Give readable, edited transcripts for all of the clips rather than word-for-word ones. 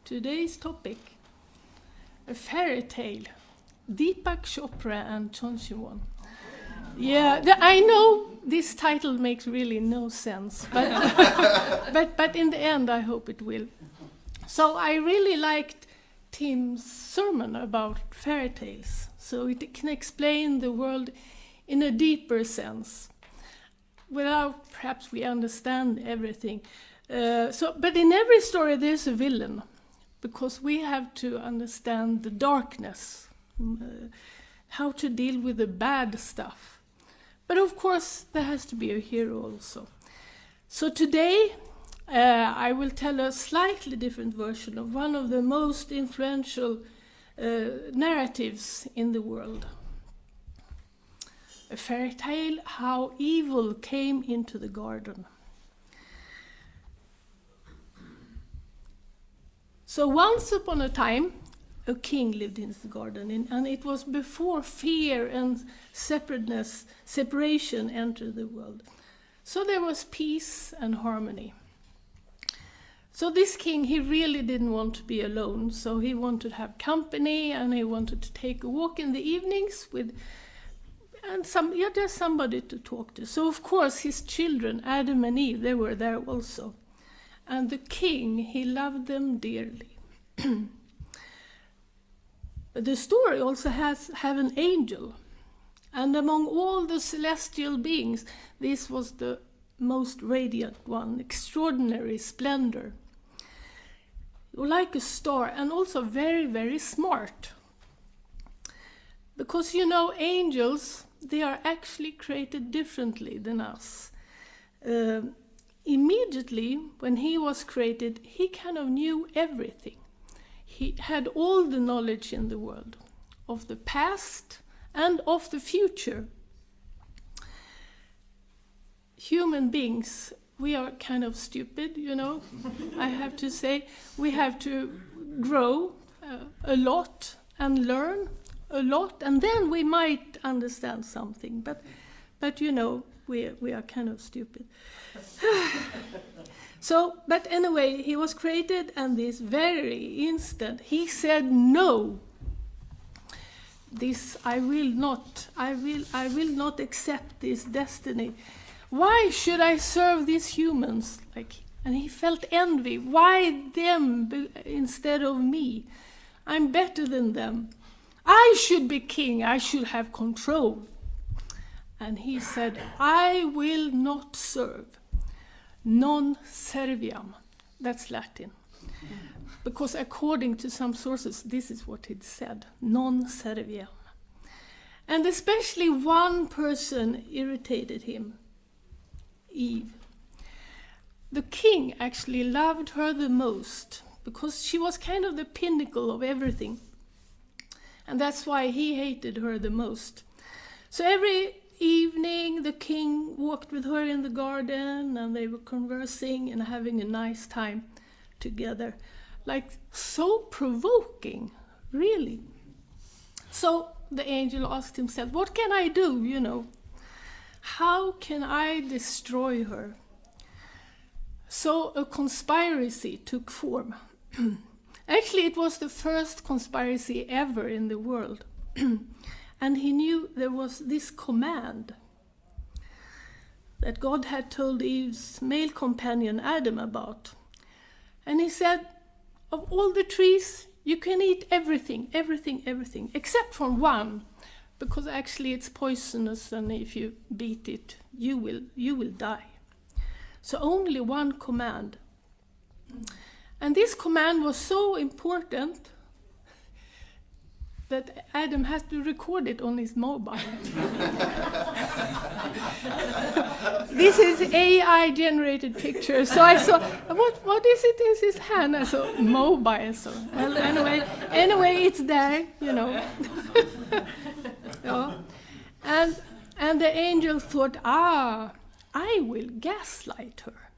Today's topic, a fairy tale, Deepak, Chopra and Cheon. Yeah, I know this title makes really no sense, but in the end I hope it will. So I really liked Tim's sermon about fairy tales, so it can explain the world in a deeper sense, without perhaps we understand everything. But in every story there's a villain, because we have to understand the darkness, how to deal with the bad stuff. But of course there has to be a hero also. So today I will tell a slightly different version of one of the most influential narratives in the world. A fairy tale, how evil came into the garden. So once upon a time, a king lived in the garden, and it was before fear and separation entered the world. So there was peace and harmony. So this king, he really didn't want to be alone, so he wanted to have company, and he wanted to take a walk in the evenings with just somebody to talk to. So of course his children, Adam and Eve, they were there also. And the king, he loved them dearly. The story also have an angel. And among all the celestial beings, this was the most radiant one, extraordinary splendor. Like a star, and also very, very smart. Because you know, angels, they are actually created differently than us. Immediately, when he was created, he kind of knew everything. He had all the knowledge in the world, of the past and of the future. Human beings, we are kind of stupid, you know, I have to say. We have to grow a lot and learn a lot, and then we might understand something. But you know, we are kind of stupid. But anyway, he was created, and this very instant he said, "No, this I will not accept this destiny. Why should I serve these humans?" And he felt envy. Why them instead of me? I'm better than them. I should be king. I should have control. And he said, "I will not serve. Non serviam." That's Latin. Because according to some sources, this is what it said. Non serviam. And especially one person irritated him. Eve. The king actually loved her the most, because she was kind of the pinnacle of everything. And that's why he hated her the most. So every evening the king walked with her in the garden, and they were conversing and having a nice time together. So provoking, really. So the angel asked himself, what can I do, you know? How can I destroy her? So a conspiracy took form. Actually, it was the first conspiracy ever in the world. And he knew there was this command that God had told Eve's male companion Adam about. And he said, of all the trees, you can eat everything, except from one, because actually it's poisonous, and if you beat it, you will die. So only one command. And this command was so important that Adam had to record it on his mobile. This is AI-generated picture. So I saw, what is it in his hand? I saw mobile. So well, anyway, it's there, you know. Yeah. And the angel thought, I will gaslight her.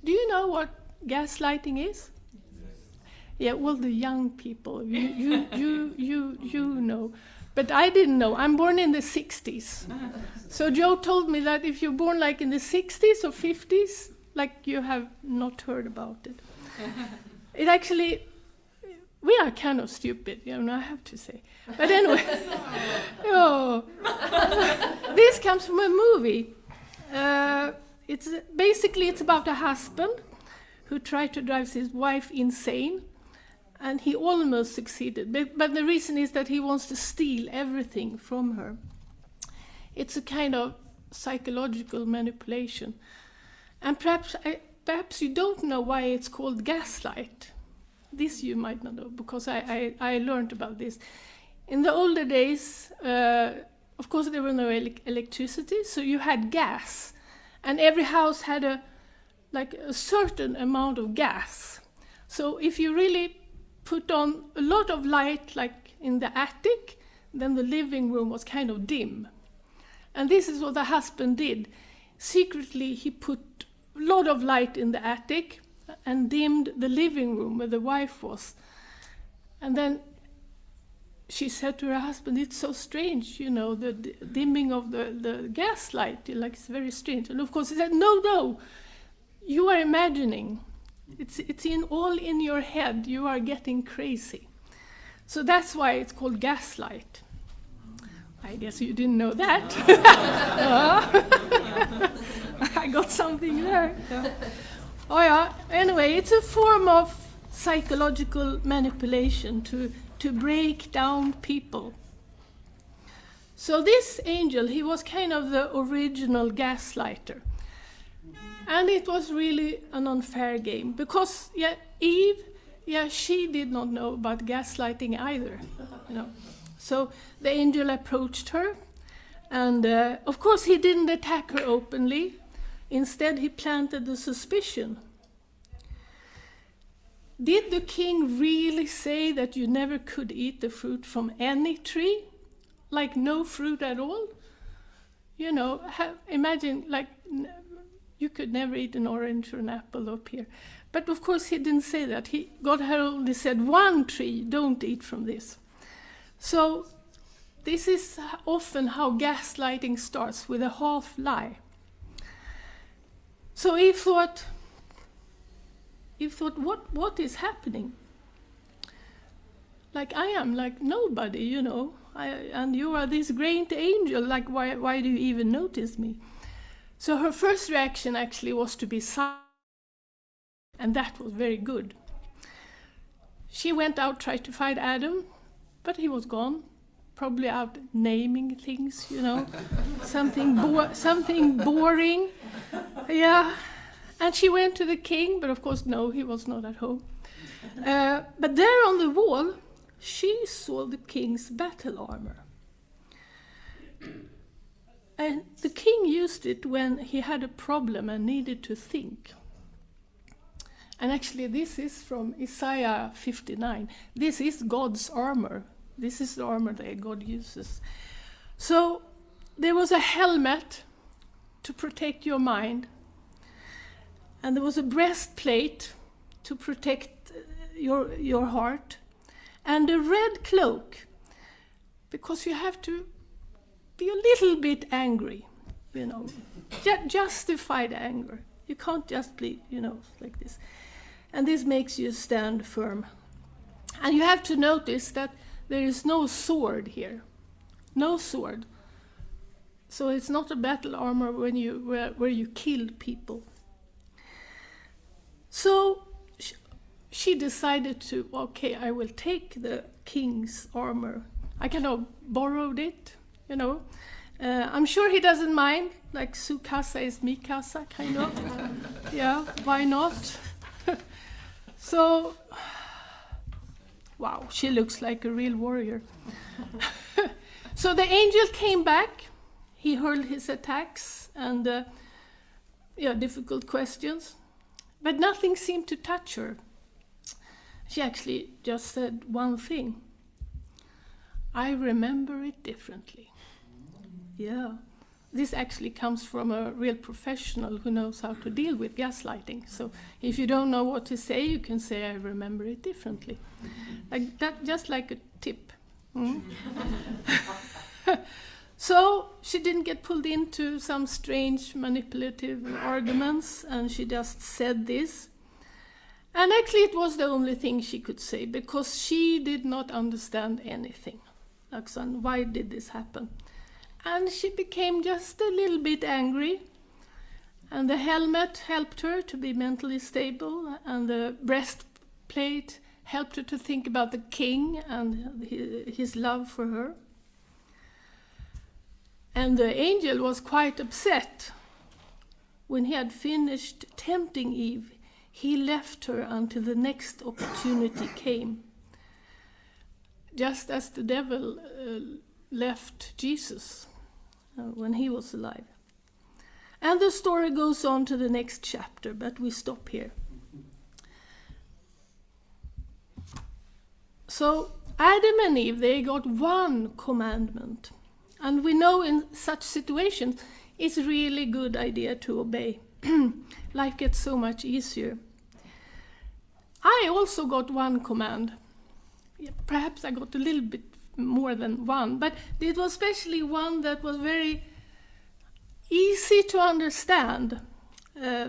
Do you know what gaslighting is? Yeah, well, the young people, you know. But I didn't know. I'm born in the 60s. So Joe told me that if you're born like in the 60s or 50s, like you have not heard about it. It actually We are kind of stupid, I have to say. But anyway, this comes from a movie. It's about a husband who tried to drive his wife insane, and he almost succeeded. But the reason is that he wants to steal everything from her. It's a kind of psychological manipulation. And perhaps you don't know why it's called gaslight. This you might not know, because I learned about this. In the older days, of course there was no electricity, so you had gas. And every house had a certain amount of gas. So if you really put on a lot of light, like in the attic, then the living room was kind of dim. And this is what the husband did. Secretly, he put a lot of light in the attic and dimmed the living room where the wife was. And then she said to her husband, "It's so strange, the dimming of the gas light, it's very strange." And of course he said, no, you are imagining. It's all in your head. You are getting crazy. So that's why it's called gaslight. I guess you didn't know that. I got something there. Yeah. Oh yeah. Anyway, it's a form of psychological manipulation to break down people. So this angel, he was kind of the original gaslighter. And it was really an unfair game, because Eve, she did not know about gaslighting either. So the angel approached her, and of course he didn't attack her openly. Instead, he planted the suspicion. Did the king really say that you never could eat the fruit from any tree? Like no fruit at all? Imagine, you could never eat an orange or an apple up here. But of course he didn't say that. God had only said one tree, don't eat from this. So this is often how gaslighting starts, with a half lie. So Eve thought, what is happening? I am like nobody, and you are this great angel, why do you even notice me? So her first reaction actually was to be silent, and that was very good. She went out, tried to find Adam, but he was gone, probably out naming things, something boring. Yeah, and she went to the king, but of course, no, he was not at home. But there on the wall, she saw the king's battle armor. And the king used it when he had a problem and needed to think. And actually, this is from Isaiah 59. This is God's armor. This is the armor that God uses. So there was a helmet to protect your mind. And there was a breastplate to protect your heart. And a red cloak, because you have to be a little bit angry, justified anger. You can't just be, like this. And this makes you stand firm. And you have to notice that there is no sword here. No sword. So it's not a battle armor where you kill people. So she decided to, I will take the king's armor. I kind of borrowed it, I'm sure he doesn't mind, like su casa is mi casa, kind of. Yeah, why not? So, wow, she looks like a real warrior. So the angel came back. He hurled his attacks and, difficult questions. But nothing seemed to touch her. She actually just said one thing. I remember it differently. Yeah. This actually comes from a real professional who knows how to deal with gaslighting. So if you don't know what to say, you can say, I remember it differently. Like that, just like a tip. So she didn't get pulled into some strange manipulative arguments, and she just said this. And actually it was the only thing she could say, because she did not understand anything. Like, son, why did this happen? And she became just a little bit angry. And the helmet helped her to be mentally stable, and the breastplate helped her to think about the king and his love for her. And the angel was quite upset. When he had finished tempting Eve, he left her until the next opportunity came. Just as the devil left Jesus when he was alive. And the story goes on to the next chapter, but we stop here. So Adam and Eve, they got one commandment. And we know in such situations, it's a really good idea to obey. Life gets so much easier. I also got one command. Perhaps I got a little bit more than one, but it was especially one that was very easy to understand,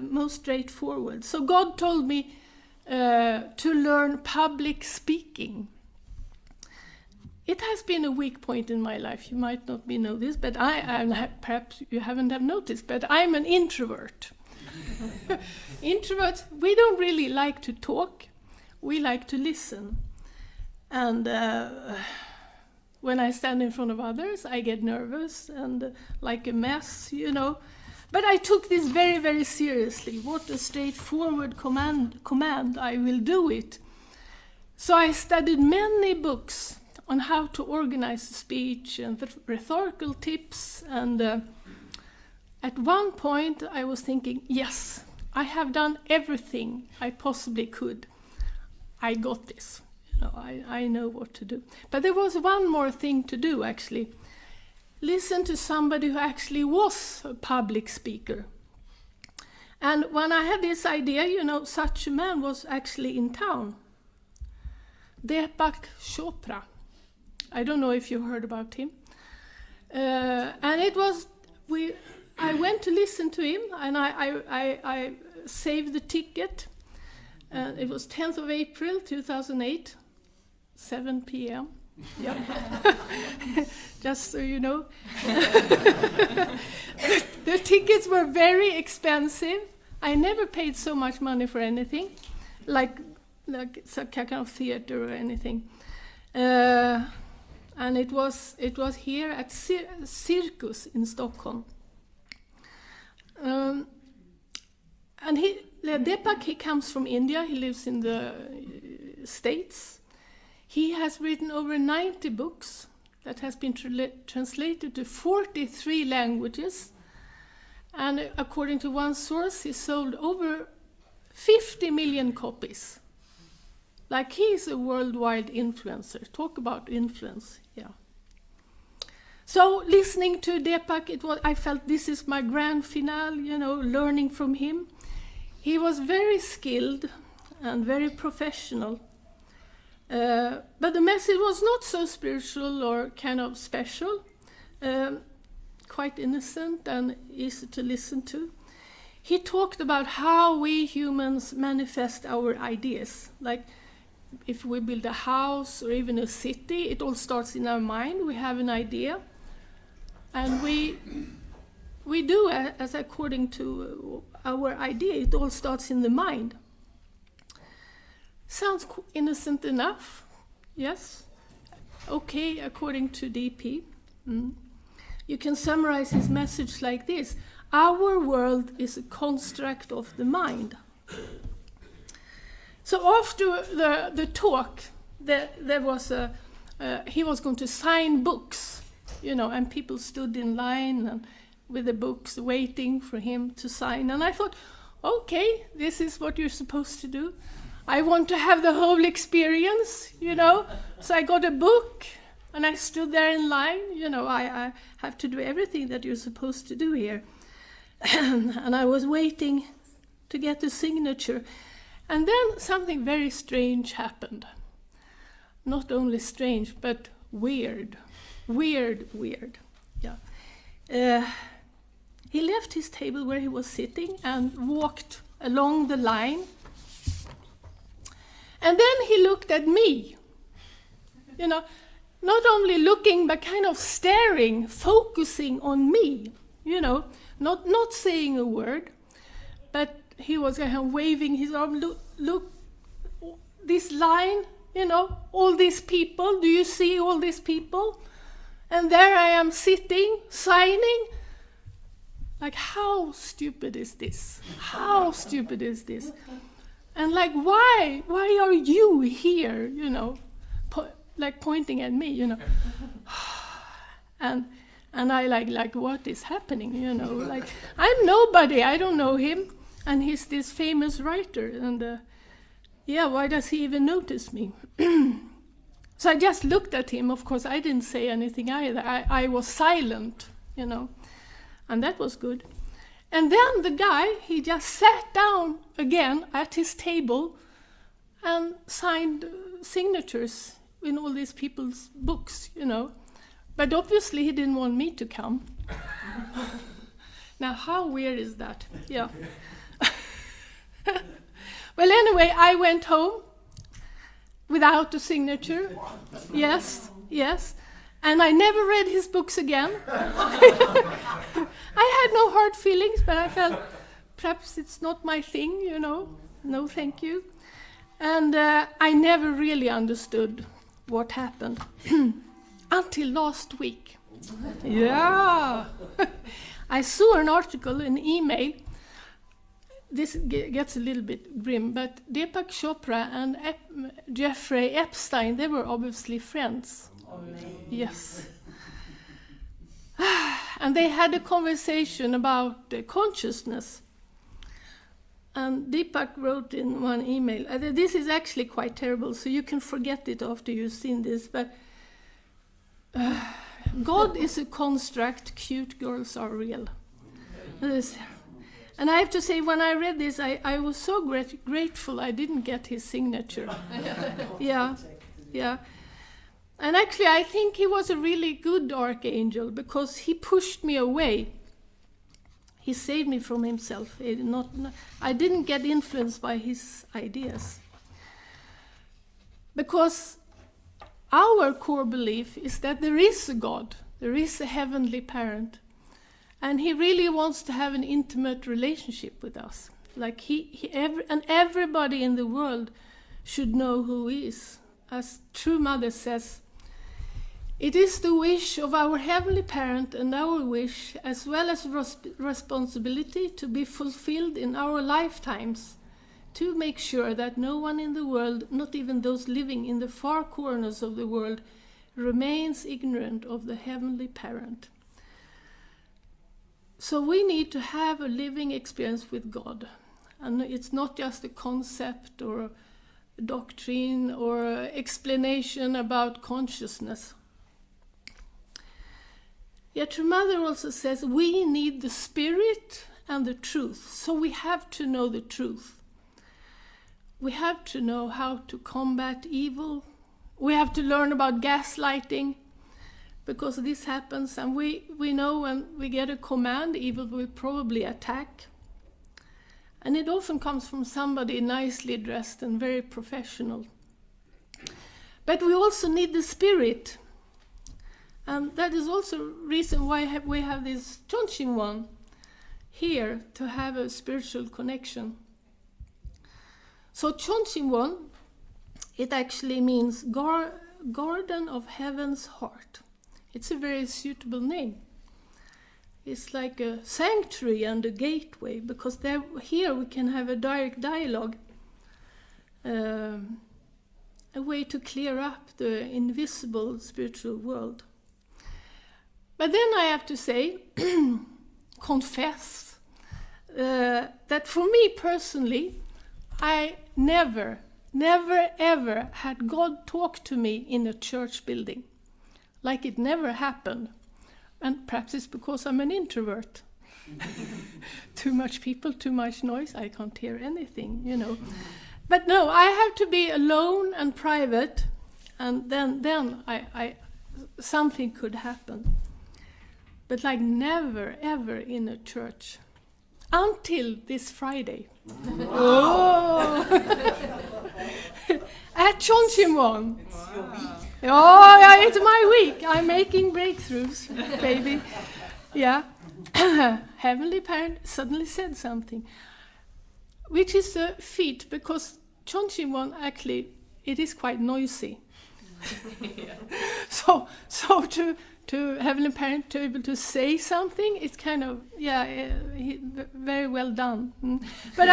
most straightforward. So God told me to learn public speaking. It has been a weak point in my life. You might not know this, but perhaps you haven't have noticed, but I'm an introvert. Introverts, we don't really like to talk. We like to listen. And when I stand in front of others, I get nervous and like a mess, you know. But I took this very, very seriously. What a straightforward command, I will do it. So I studied many books on how to organize a speech and rhetorical tips. And at one point I was thinking, yes, I have done everything I possibly could. I got this. I know what to do. But there was one more thing to do, actually. Listen to somebody who actually was a public speaker. And when I had this idea, such a man was actually in town. Deepak Chopra. I don't know if you heard about him. And it was, I went to listen to him, and I saved the ticket. It was 10th of April, 2008. 7 p.m. Yep. Just so you know. The tickets were very expensive. I never paid so much money for anything, like some kind of theater or anything. And it was here at Circus in Stockholm. And Deepak, he comes from India. He lives in the States. He has written over 90 books that has been translated to 43 languages. And according to one source, he sold over 50 million copies. Like, he's a worldwide influencer. Talk about influence, yeah. So listening to Deepak, I felt this is my grand finale, learning from him. He was very skilled and very professional. But the message was not so spiritual or kind of special, quite innocent and easy to listen to. He talked about how we humans manifest our ideas. Like, if we build a house or even a city, it all starts in our mind. We have an idea, and we do as according to our idea. It all starts in the mind. Sounds innocent enough, yes. Okay, according to DP. You can summarize his message like this. Our world is a construct of the mind. So after the talk, there was he was going to sign books, and people stood in line and with the books waiting for him to sign. And I thought, okay, this is what you're supposed to do. I want to have the whole experience, So I got a book, and I stood there in line. I have to do everything that you're supposed to do here. And I was waiting to get the signature. And then something very strange happened. Not only strange, but weird. Weird. Yeah. He left his table where he was sitting and walked along the line. And then he looked at me, you know, not only looking, but kind of staring, focusing on me, you know, not saying a word, but he was kind of waving his arm, look, this line, you know, all these people, do you see all these people? And there I am sitting, signing. Like, how stupid is this? How stupid is this? And like, why are you here, you know, like pointing at me, you know? And I like, what is happening, you know? Like, I'm nobody, I don't know him. And he's this famous writer, and why does he even notice me? So I just looked at him. Of course, I didn't say anything either. I was silent, you know, and that was good. And then the guy, he just sat down again at his table and signed signatures in all these people's books, you know. But obviously he didn't want me to come. Now, how weird is that? Yeah. Well, anyway, I went home without a signature. Yes. And I never read his books again. I had no hard feelings, but I felt perhaps it's not my thing, you know. No, thank you. And I never really understood what happened until last week. Yeah. I saw an article, an email. This gets a little bit grim, but Deepak Chopra and Jeffrey Epstein, they were obviously friends. Yes. And they had a conversation about consciousness. And Deepak wrote in one email, this is actually quite terrible, so you can forget it after you've seen this, but God is a construct, cute girls are real. And I have to say, when I read this, I was so grateful I didn't get his signature. Yeah. And actually, I think he was a really good archangel because he pushed me away. He saved me from himself. I didn't get influenced by his ideas. Because our core belief is that there is a God, there is a heavenly parent, and he really wants to have an intimate relationship with us. Like and everybody in the world should know who he is. As True Mother says, it is the wish of our heavenly parent and our wish, as well as responsibility, to be fulfilled in our lifetimes, to make sure that no one in the world, not even those living in the far corners of the world, remains ignorant of the heavenly parent. So we need to have a living experience with God. And it's not just a concept or a doctrine or explanation about consciousness. Yet True Mother also says we need the spirit and the truth. So we have to know the truth. We have to know how to combat evil. We have to learn about gaslighting, because this happens, and we know when we get a command, evil will probably attack. And it often comes from somebody nicely dressed and very professional. But we also need the spirit. And that is also a reason why we have this Cheon one here, to have a spiritual connection. So Cheon one, it actually means Garden of Heaven's Heart. It's a very suitable name. It's like a sanctuary and a gateway, because here we can have a direct dialogue, a way to clear up the invisible spiritual world. But then I have to say, confess, that for me personally, I never ever had God talk to me in a church building. Like it never happened. And perhaps it's because I'm an introvert. Too much people, too much noise, I can't hear anything, you know. But no, I have to be alone and private, and then I something could happen. But like never ever in a church. Until this Friday. Oh! At Cheon. It's your week. Oh, yeah, it's my week. I'm making breakthroughs, baby. Yeah. Heavenly Parent suddenly said something, which is a feat, because Cheon actually, it is quite noisy. So to Heavenly Parent to be able to say something, it's kind of, very well done. But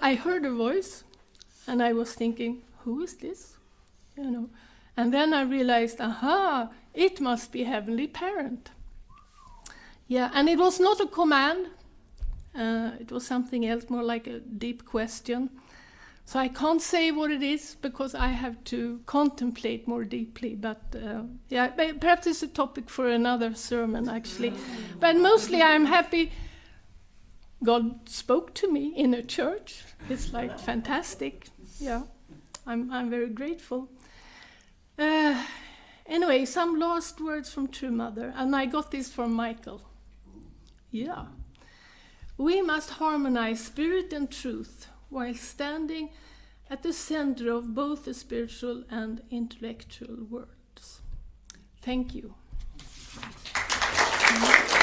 I heard a voice, and I was thinking, who is this? And then I realized, it must be Heavenly Parent. Yeah, and it was not a command. It was something else, more like a deep question. So I can't say what it is because I have to contemplate more deeply. But perhaps it's a topic for another sermon, actually. But mostly I'm happy God spoke to me in a church. It's like fantastic. Yeah, I'm very grateful. Anyway, some last words from True Mother, and I got this from Michael. Yeah. We must harmonize spirit and truth while standing at the center of both the spiritual and intellectual worlds. Thank you.